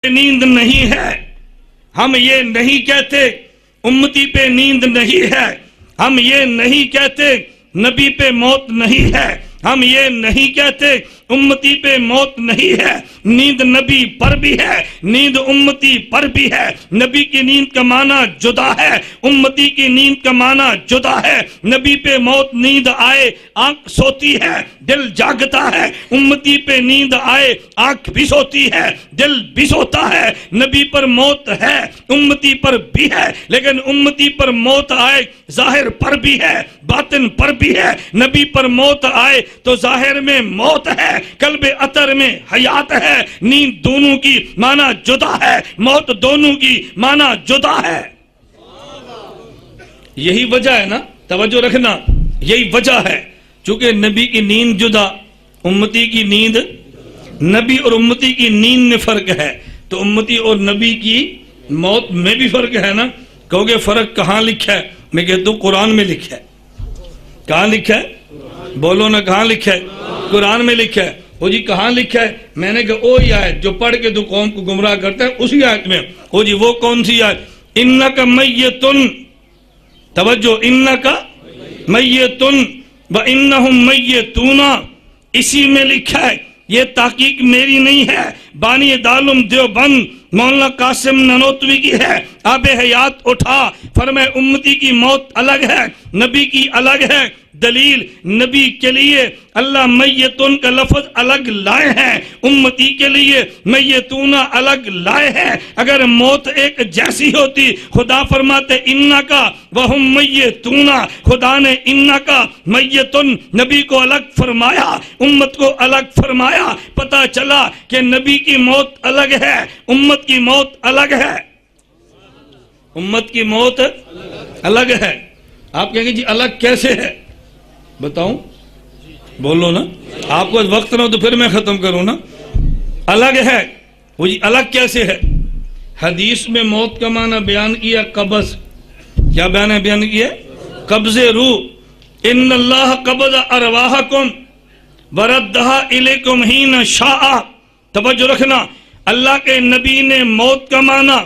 نیند نہیں ہے، ہم یہ نہیں کہتے امتی پہ نیند نہیں ہے، ہم یہ نہیں کہتے نبی پہ موت نہیں ہے، ہم یہ نہیں کہتے امتی پہ موت نہیں ہے۔ نیند نبی پر بھی ہے، نیند امتی پر بھی ہے۔ نبی کی نیند کا معنی جدا ہے، امتی کی نیند کا معنی جدا ہے۔ نبی پہ موت نیند آئے آنکھ سوتی ہے، دل جاگتا ہے۔ امتی پہ نیند آئے آنکھ بھی سوتی ہے، دل بھی سوتا ہے۔ نبی پر موت ہے، امتی پر بھی ہے، لیکن امتی پر موت آئے ظاہر پر بھی ہے، باطن پر بھی ہے۔ نبی پر موت آئے تو ظاہر میں موت ہے، قلب اطر میں حیات ہے۔ نیند دونوں کی معنی جدا ہے، موت دونوں کی معنی جدا ہے۔ یہی وجہ ہے نا، توجہ رکھنا، یہی وجہ ہے چونکہ نبی کی نیند جدا، امتی کی نیند، نبی اور امتی کی نیند میں فرق ہے، تو امتی اور نبی کی موت میں بھی فرق ہے نا۔ کہو گے فرق کہاں لکھا ہے؟ میں کہتا ہوں قرآن میں لکھا ہے۔ کہاں لکھا ہے؟ بولو نا، کہاں لکھا ہے؟ قرآن میں لکھا ہے۔ وہ جی کہاں لکھا ہے؟ میں نے کہا وہی آیت جو پڑھ کے تو قوم کو گمراہ کرتا ہے، اسی آیت میں۔ وہ جی وہ کون سی آیت؟ انک میتن، توجہ، انک میتن وانہم میتون، اسی میں لکھا ہے۔ یہ تحقیق میری نہیں ہے، بانی دارالعلوم دیوبند مولانا قاسم نانوتوی کی ہے۔ آب حیات اٹھا، فرمائے امتی کی موت الگ ہے، نبی کی الگ ہے۔ دلیل، نبی کے لیے اللہ میتون کا لفظ الگ لائے ہیں، امتی کے لیے میتون الگ لائے ہیں۔ اگر موت ایک جیسی ہوتی، خدا فرماتے انکا وہم میتون، خدا نے انکا میتون نبی کو الگ فرمایا، امت کو الگ فرمایا۔ پتہ چلا کہ نبی کی موت الگ ہے، امت کی موت الگ ہے۔ امت کی موت الگ ہے۔ آپ کہیں گے جی الگ کیسے ہے؟ بتاؤں؟ بولو نا، آپ کو وقت نہ ہو تو پھر میں ختم کروں نا۔ الگ ہے، وہ جی الگ کیسے ہے؟ حدیث میں موت کا معنی بیان کیا قبض، کیا بیان کیا؟ قبض روح۔ ان اللہ قبض ارواحکم وردہا الیکم حین شاء۔ توجہ رکھنا، اللہ کے نبی نے موت کا معنی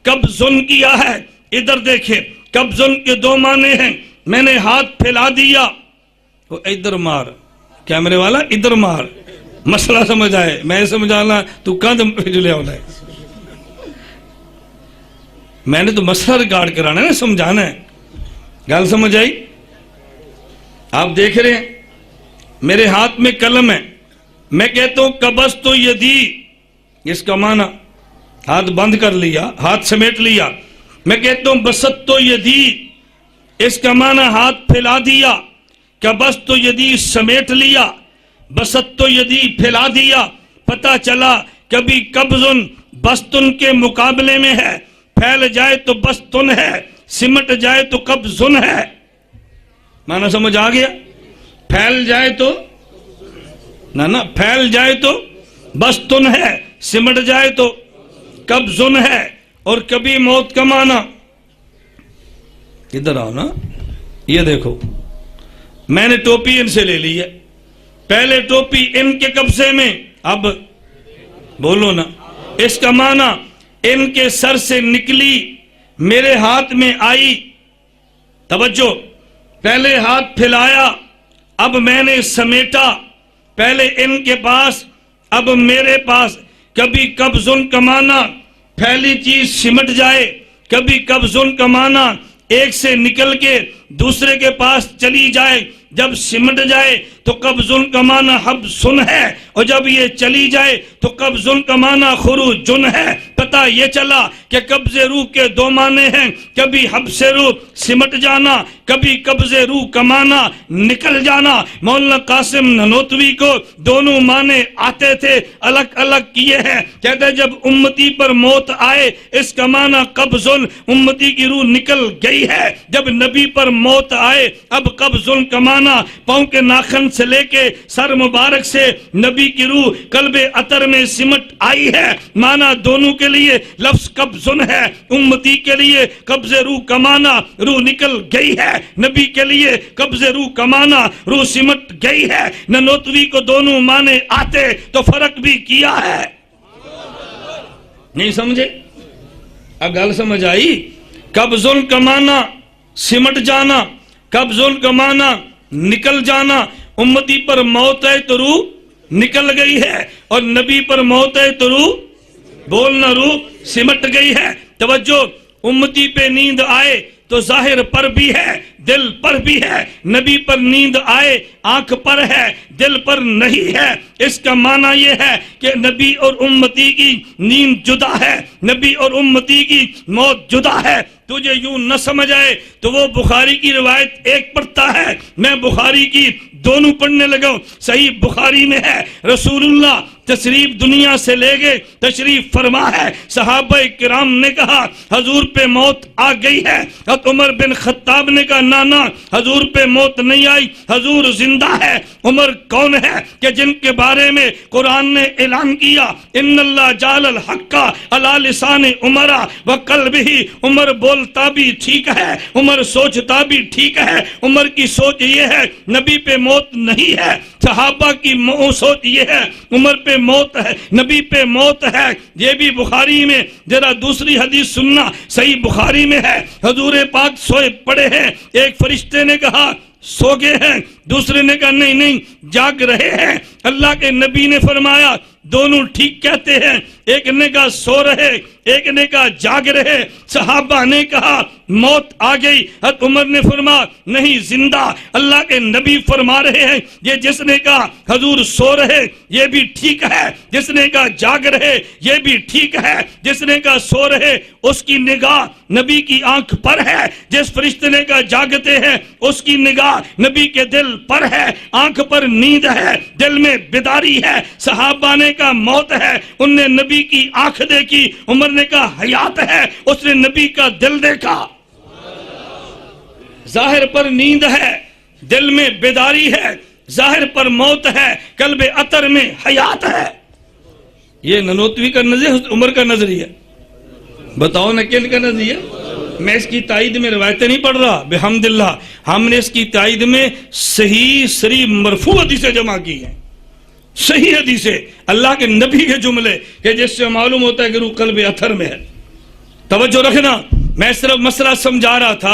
قبضن کیا ہے۔ ادھر دیکھیں، قبضن کے دو معنی ہیں۔ میں نے ہاتھ پھیلا دیا، وہ ادھر مار، کیمرے والا ادھر مار، مسئلہ سمجھ آئے، میں سمجھانا تو کہاں جلے ہونا ہے۔ میں نے تو مسئلہ ریکارڈ کرانا ہے نا، سمجھانا ہے۔ گل سمجھ آئی؟ آپ دیکھ رہے ہیں میرے ہاتھ میں قلم ہے، میں کہتا ہوں قبض تو یدی، اس کا معنی ہاتھ بند کر لیا، ہاتھ سمیٹ لیا۔ میں کہتا ہوں بسط تو یدی، اس کا معنی ہاتھ پھیلا دیا۔ قبض تو یدی سمیٹ لیا، بسط تو یدی پھیلا دیا۔ پتہ چلا کبھی قبضن بستن کے مقابلے میں ہے، پھیل جائے تو بستن ہے، سمٹ جائے تو قبضن ہے۔ معنی سمجھ آ گیا؟ پھیل جائے تو نہ پھیل جائے تو بستن ہے، سمٹ جائے تو قبضن ہے۔ اور کبھی موت کا معنی، ادھر آؤ نا، یہ دیکھو میں نے ٹوپی ان سے لے لی ہے، پہلے ٹوپی ان کے قبضے میں، اب بولو نا، اس کا معنی ان کے سر سے نکلی میرے ہاتھ میں آئی۔ توجہ، پہلے ہاتھ پھیلایا، اب میں نے سمیٹا، پہلے ان کے پاس اب میرے پاس۔ کبھی قبضن کا معنی پھیلی چیز سمٹ جائے، کبھی قبضن کا معنی ایک سے نکل کے دوسرے کے پاس چلی جائے۔ جب سمٹ جائے تو قبضن کا معنی حبسن ہے، اور جب یہ چلی جائے تو قبضن کا معنی خروجن ہے۔ پتہ یہ چلا کہ قبض روح کے دو معنی ہیں، کبھی حبس روح سمٹ جانا، کبھی قبض روح کا معنی نکل جانا۔ مولانا قاسم نانوتوی کو دونوں معنی آتے تھے، الگ الگ کیے ہیں۔ کہتے جب امتی پر موت آئے، اس کا معنی قبضن، امتی کی روح نکل گئی ہے۔ جب نبی پر موت آئے، اب قبضن کا معنی پاؤں کے ناخن سے لے کے سر مبارک سے نبی کی روح قلب عطر میں سمٹ آئی ہے۔ معنی دونوں کے لیے لفظ قبضن ہے، امتی کے لیے قبض روح کا معنی روح نکل گئی ہے، نبی کے لیے قبض روح کا معنی روح سمٹ گئی ہے۔ نانوتوی کو دونوں معنی آتے تو فرق بھی کیا ہے۔ نہیں سمجھے؟ اب گل سمجھ آئی؟ کب ظلم کمانا سمٹ جانا، کب ظلم کمانا نکل جانا۔ امتی پر موت ہے تو روح نکل گئی ہے، اور نبی پر موت ہے تو روح بولنا روح سمٹ گئی ہے۔ توجہ، امتی پہ نیند آئے تو ظاہر پر بھی ہے، دل پر بھی ہے۔ نبی پر نیند آئے آنکھ پر ہے، دل پر نہیں ہے۔ اس کا معنی یہ ہے کہ نبی اور امتی کی نیند جدا ہے، نبی اور امتی کی موت جدا ہے۔ تجھے یوں نہ سمجھ آئے تو وہ بخاری کی روایت ایک پڑھتا ہے، میں بخاری کی دونوں پڑھنے لگا ہوں۔ صحیح بخاری میں ہے، رسول اللہ تشریف دنیا سے لے گئے، تشریف فرما ہے، صحابہ کرام نے کہا حضور پہ موت آ گئی ہے۔ حضرت عمر بن خطاب نے کہا نانا حضور پہ موت نہیں آئی، حضور زندہ ہے۔ عمر کون ہے کہ جن کے بارے میں قرآن نے اعلان کیا ان اللہ جعل الحق علی لسان عمر وقلبہ، عمر بولتا بھی ٹھیک ہے، عمر سوچتا بھی ٹھیک ہے۔ عمر کی سوچ یہ ہے نبی پہ موت نہیں ہے، صحابہ کی سوچ یہ ہے عمر پہ موت ہے، نبی پہ موت ہے۔ یہ بھی بخاری میں، ذرا دوسری حدیث سننا، صحیح بخاری میں ہے، حضور پاک سوئے پڑے ہیں، ایک فرشتے نے کہا سو گئے ہیں، دوسرے نے کہا نہیں نہیں جاگ رہے ہیں۔ اللہ کے نبی نے فرمایا دونوں ٹھیک کہتے ہیں، ایک نے کہا سو رہے، ایک نے کہا جاگ رہے۔ صحابہ نے کہا موت آ گئی، حضرت عمر نے فرمایا نہیں زندہ۔ اللہ کے نبی فرما رہے ہیں یہ جس نے کہا حضور سو رہے یہ بھی ٹھیک ہے، جس نے کہا جاگ رہے یہ بھی ٹھیک ہے، جس نے کہا سو رہے اس کی نگاہ نبی کی آنکھ پر ہے، جس فرشتے نے کہا جاگتے ہیں اس کی نگاہ نبی کے دل پر ہے، آنکھ پر نیند ہے، دل میں بیداری ہے۔ صحابہ نے کہا موت ہے، ان نے نبی کی آنکھ دیکھی، عمر نے کہا حیات ہے، اس نے نبی کا دل دیکھا۔ ظاہر پر نیند ہے، دل میں بیداری ہے، ظاہر پر موت ہے، قلب عطر میں حیات ہے۔ یہ ننوتوی کا نظریہ، عمر کا نظریہ، بتاؤ نا کن کا نظریہ؟ میں اس کی تائید میں روایتیں نہیں پڑھ رہا، بحمداللہ ہم نے اس کی تائید میں صحیح صریح مرفوع حدیثیں جمع کی ہیں، صحیح حدیثیں، اللہ کے نبی کے جملے کہ جس سے معلوم ہوتا ہے کہ روح قلب اطہر میں ہے۔ توجہ رکھنا، میں صرف مسئلہ سمجھا رہا تھا۔